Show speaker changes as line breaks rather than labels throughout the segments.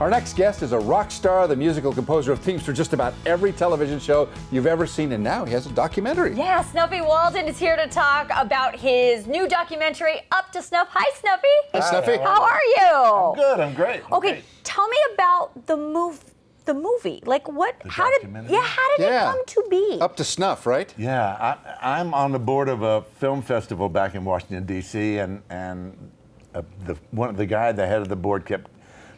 Our next guest is a rock star, the musical composer of themes for just about every television show you've ever seen, and now he has a documentary.
Yeah, Snuffy Walden is here to talk about his new documentary, Up to Snuff. Hi, Snuffy.
Hi, Snuffy.
How are you?
I'm good. I'm great.
Okay, tell me about the movie. Like, what? How did it come to be?
Up to Snuff, right?
Yeah, I'm on the board of a film festival back in Washington D.C. and the guy, the head of the board, kept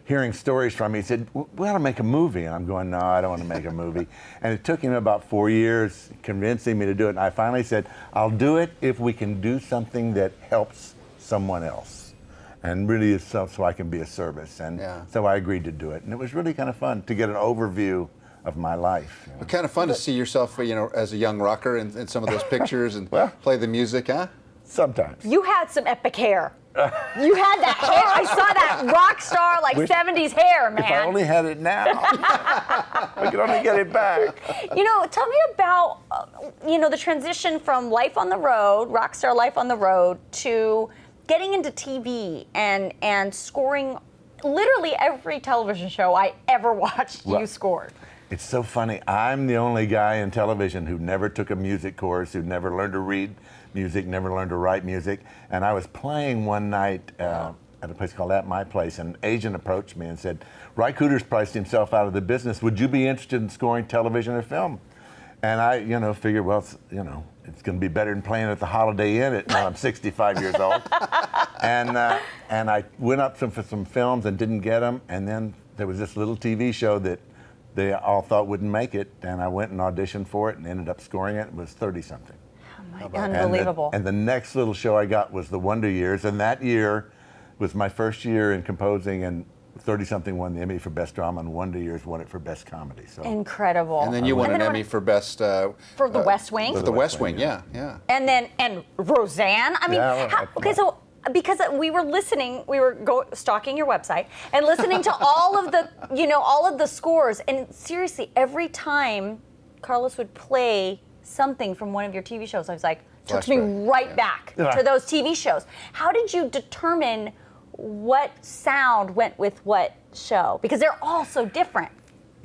hearing stories from me. He said, "We ought to make a movie." And I'm going, "No, I don't want to make a movie." And it took him about 4 years convincing me to do it. And I finally said, "I'll do it if we can do something that helps someone else, and really is so I can be a service." And so I agreed to do it. And it was really kind of fun to get an overview of my life. You know?
But kind of fun to see yourself, as a young rocker in some of those pictures and play the music, huh?
Sometimes.
You had some epic hair. You had that hair. I saw that rock star, 70s hair, man.
If I only had it now, I could only get it back.
Tell me about, the transition from life on the road, rock star life on the road, to getting into TV and scoring literally every television show I ever watched. You scored.
It's so funny. I'm the only guy in television who never took a music course, who never learned to read music, never learned to write music. And I was playing one night at a place called At My Place, and an agent approached me and said, "Ry Cooder's priced himself out of the business. Would you be interested in scoring television or film?" And I, figured, well, it's going to be better than playing at the Holiday Inn when I'm 65 years old. And I went up for some films and didn't get them. And then there was this little TV show that they all thought wouldn't make it, and I went and auditioned for it and ended up scoring it. It was 30-something.
Oh my, unbelievable.
And the next little show I got was The Wonder Years, and that year was my first year in composing, and 30-something won the Emmy for Best Drama, and Wonder Years won it for Best Comedy. So
incredible.
And then you won an Emmy for Best...
for The West Wing?
For The West Wing, yeah.
And Roseanne? I mean, so... Because we were listening, stalking your website and listening to all of the scores. And seriously, every time Carlos would play something from one of your TV shows, I was like, took me right back to those TV shows. How did you determine what sound went with what show? Because they're all so different.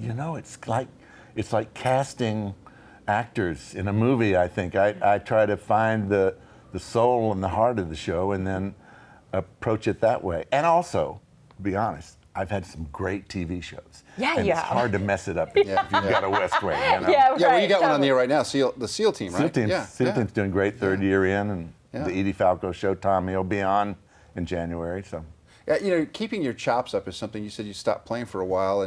It's like casting actors in a movie, I think. I try to find the soul and the heart of the show and then approach it that way. And also, to be honest, I've had some great TV shows.
Yeah,
and it's hard to mess it up if you've got a West Wing.
Yeah,
well, you got one on the air right now, the SEAL Team, right?
SEAL Team's doing great, third year in, and the Edie Falco show, Tommy will be on in January, so.
Keeping your chops up is something you said you stopped playing for a while,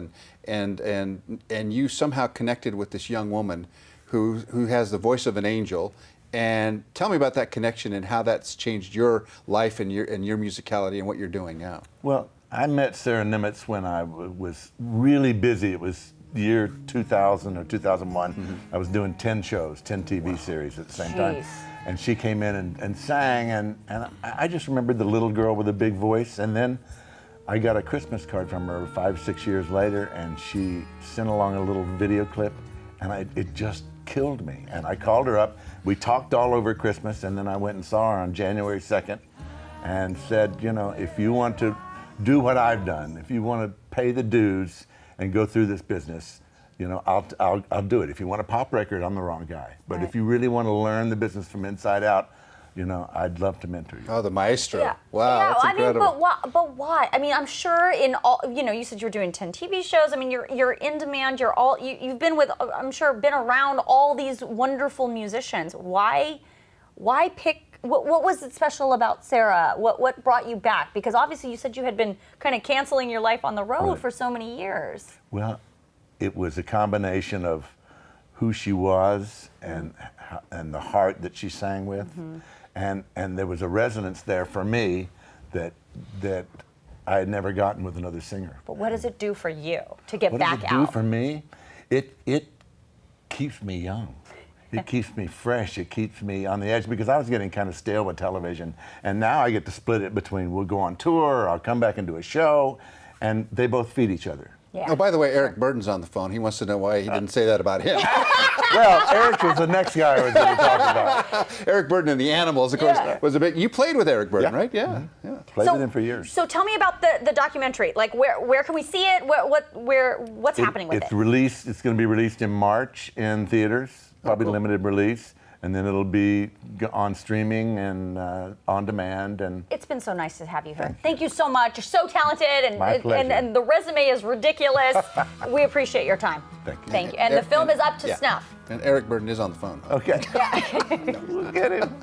and you somehow connected with this young woman who has the voice of an angel. And tell me about that connection and how that's changed your life and your musicality and what you're doing now.
Well, I met Sara Niemietz when I was really busy. It was the year 2000 or 2001. Mm-hmm. I was doing 10 shows, 10 TV series at the same time. And she came in and sang, and I just remembered the little girl with a big voice. And then I got a Christmas card from her 5 or 6 years later, and she sent along a little video clip, and it just killed me. And I called her up. We talked all over Christmas, and then I went and saw her on January 2nd and said, if you want to do what I've done, if you want to pay the dues and go through this business, I'll do it. If you want a pop record, I'm the wrong guy. But if you really want to learn the business from inside out, I'd love to mentor you.
Oh, the maestro.
Yeah.
Wow, that's incredible.
But why? I mean, I'm sure in all, you said you were doing 10 TV shows. I mean, you're in demand. You've been been around all these wonderful musicians. Why pick, what was it special about Sara? What brought you back? Because obviously you said you had been kind of canceling your life on the road for so many years.
Well, it was a combination of who she was and the heart that she sang with. Mm-hmm. And there was a resonance there for me that I had never gotten with another singer.
But what does it do for you to get back out?
What does it do for me? It keeps me young. It keeps me fresh. It keeps me on the edge, because I was getting kind of stale with television. And now I get to split it between we'll go on tour, or I'll come back and do a show, and they both feed each other.
Yeah.
Oh, by the way, Eric Burdon's on the phone. He wants to know why he didn't say that about him.
Well, Eric was the next guy I was going to talk about.
Eric Burdon and the Animals, of course, was a big... You played with Eric Burdon, right? Yeah.
Mm-hmm.
Yeah.
Played with him for years.
So tell me about the documentary. Like, where can we see it? What's happening with it?
It's released. It's going to be released in March in theaters, probably limited release, and then it'll be on streaming and on demand. And
it's been so nice to have you here. Thank you so much. You're so talented,
My pleasure.
and the resume is ridiculous. We appreciate your time.
Thank you.
Thank you. And the film is up to snuff.
And Eric Burdon is on the phone.
Okay. We'll get him.